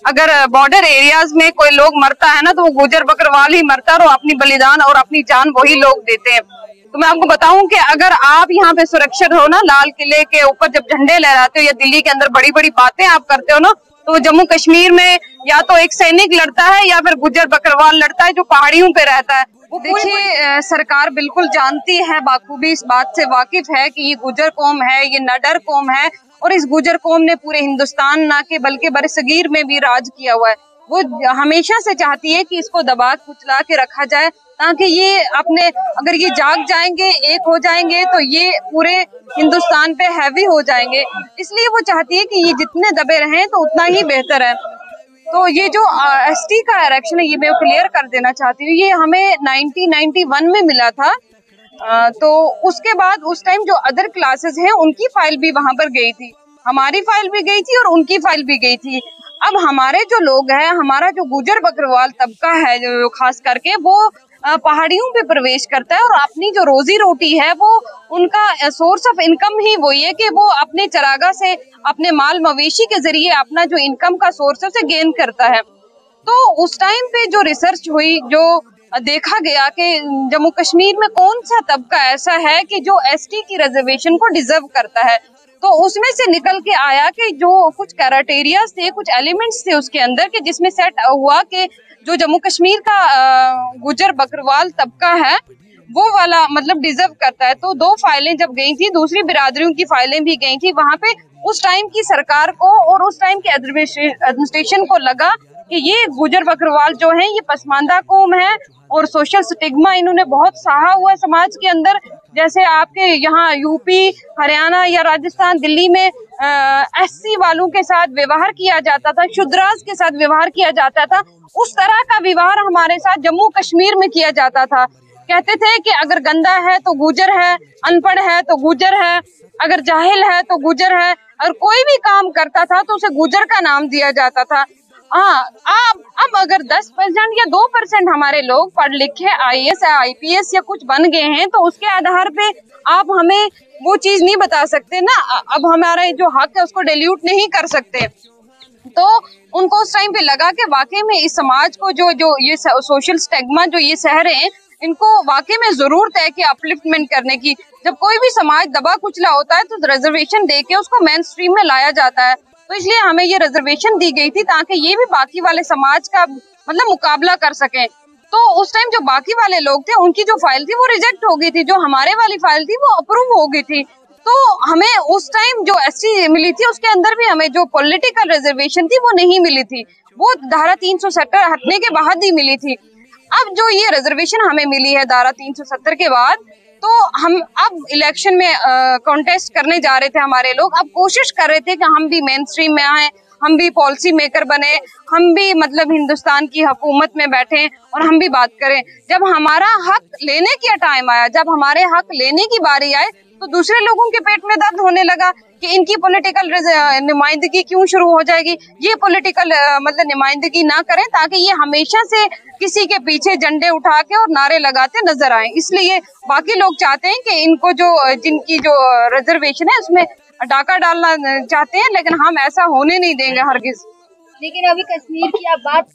अगर border areas में कोई लोग मरता है ना तो वो गुजर बकरवाल ही मरता है और अपनी बलिदान और अपनी जान वही लोग देते हैं। तो मैं आपको बताऊं कि अगर आप यहाँ पे सुरक्षित हो ना, लाल किले के ऊपर जब झंडे लहराते हो या दिल्ली के अंदर बड़ी बड़ी बातें आप करते हो ना, तो जम्मू कश्मीर में या तो एक सैनिक लड़ता है या फिर गुजर बकरवाल लड़ता है जो पहाड़ियों पे रहता है। देखिए सरकार बिल्कुल जानती है, बाखूबी इस बात से वाकिफ है कि ये गुजर कौम है, ये नडर कौम है और इस गुजर कौम ने पूरे हिंदुस्तान ना के बल्कि बरसगीर में भी राज किया हुआ है। वो हमेशा से चाहती है कि इसको दबा कुचला के रखा जाए ताकि ये अपने, अगर ये जाग जाएंगे, एक हो जाएंगे तो ये पूरे हिंदुस्तान पे हैवी हो जाएंगे। इसलिए वो चाहती है कि ये जितने दबे रहें तो उतना ही बेहतर है। तो ये जो एसटी का आरक्षण है, ये मैं क्लियर कर देना चाहती हूँ, ये हमें 1991 में मिला था। तो उसके बाद उस टाइम जो अदर क्लासेस हैं उनकी फाइल भी वहां पर गई थी, हमारी फाइल भी गई थी और उनकी फाइल भी गई थी। अब हमारे जो लोग हैं, हमारा जो गुजर बकरवाल तबका है जो खास करके वो पहाड़ियों पे प्रवेश करता है और अपनी जो रोजी रोटी है वो उनका सोर्स ऑफ इनकम ही वही है कि वो अपने चरागा से अपने माल मवेशी के जरिए अपना जो इनकम का सोर्स है उसे गेन करता है। तो उस टाइम पे जो रिसर्च हुई, जो देखा गया कि जम्मू कश्मीर में कौन सा तबका ऐसा है कि जो एसटी की रिजर्वेशन को डिजर्व करता है, तो उसमें से निकल के आया कि जो कुछ क्राइटेरिया थे, कुछ एलिमेंट्स थे उसके अंदर कि जिसमें सेट हुआ कि जो जम्मू कश्मीर का गुजर बकरवाल तबका है वो वाला मतलब डिजर्व करता है। तो 2 फाइलें जब गई थी, दूसरी बिरादरियों की फाइलें भी गई थी, वहां पे उस टाइम की सरकार को और उस टाइम के एडमिनिस्ट्रेशन को लगा कि ये गुजर बकरवाल जो है ये पसमानदा कौम है और सोशल स्टिग्मा इन्होंने बहुत सहा हुआ है समाज के अंदर। जैसे आपके यहाँ यूपी, हरियाणा या राजस्थान, दिल्ली में एससी वालों के साथ व्यवहार किया जाता था, शूद्रास के साथ व्यवहार किया जाता था, उस तरह का व्यवहार हमारे साथ जम्मू कश्मीर में किया जाता था। कहते थे कि अगर गंदा है तो गुजर है, अनपढ़ है तो गुजर है, अगर जाहिल है तो गुजर है, और कोई भी काम करता था तो उसे गुजर का नाम दिया जाता था। हाँ, अब अगर 10% या 2% हमारे लोग पढ़ लिखे आईएएस आईपीएस या कुछ बन गए हैं तो उसके आधार पे आप हमें वो चीज नहीं बता सकते ना, अब हमारा जो हक है उसको डिल्यूट नहीं कर सकते। तो उनको उस टाइम पे लगा कि वाकई में इस समाज को जो ये सोशल स्टिग्मा जो ये सह रहे हैं, इनको वाकई में जरूरत है कि अपलिफ्टमेंट करने की। जब कोई भी समाज दबा कुचला होता है तो रिजर्वेशन दे के उसको मेन स्ट्रीम में लाया जाता है। तो इसलिए हमें ये रिजर्वेशन दी गई थी ताकि ये भी बाकी वाले समाज का मतलब मुकाबला कर सकें। तो उस टाइम जो बाकी वाले लोग थे उनकी जो फाइल थी वो रिजेक्ट हो गई थी, जो हमारे वाली फाइल थी वो अप्रूव हो गई थी। तो हमें उस टाइम जो एसटी मिली थी उसके अंदर भी हमें जो पॉलिटिकल रिजर्वेशन थी वो नहीं मिली थी, वो धारा 370 हटने के बाद ही मिली थी। अब जो ये रिजर्वेशन हमें मिली है धारा 370 के बाद, तो हम अब इलेक्शन में कॉन्टेस्ट करने जा रहे थे हमारे लोग, अब कोशिश कर रहे थे कि हम भी मेन स्ट्रीम में आए, हम भी पॉलिसी मेकर बने, हम भी मतलब हिंदुस्तान की हुकूमत में बैठे और हम भी बात करें। जब हमारा हक लेने का टाइम आया, जब हमारे हक लेने की बारी आए तो दूसरे लोगों के पेट में दर्द होने लगा कि इनकी पॉलिटिकल नुमाइंदगी क्यों शुरू हो जाएगी। ये पॉलिटिकल मतलब नुमाइंदगी ना करें ताकि ये हमेशा से किसी के पीछे झंडे उठा के और नारे लगाते नजर आए। इसलिए बाकी लोग चाहते हैं कि इनको जो जिनकी जो रिजर्वेशन है उसमें डाका डालना चाहते हैं, लेकिन हम ऐसा होने नहीं देंगे हरगिज। लेकिन अभी कश्मीर की आप बात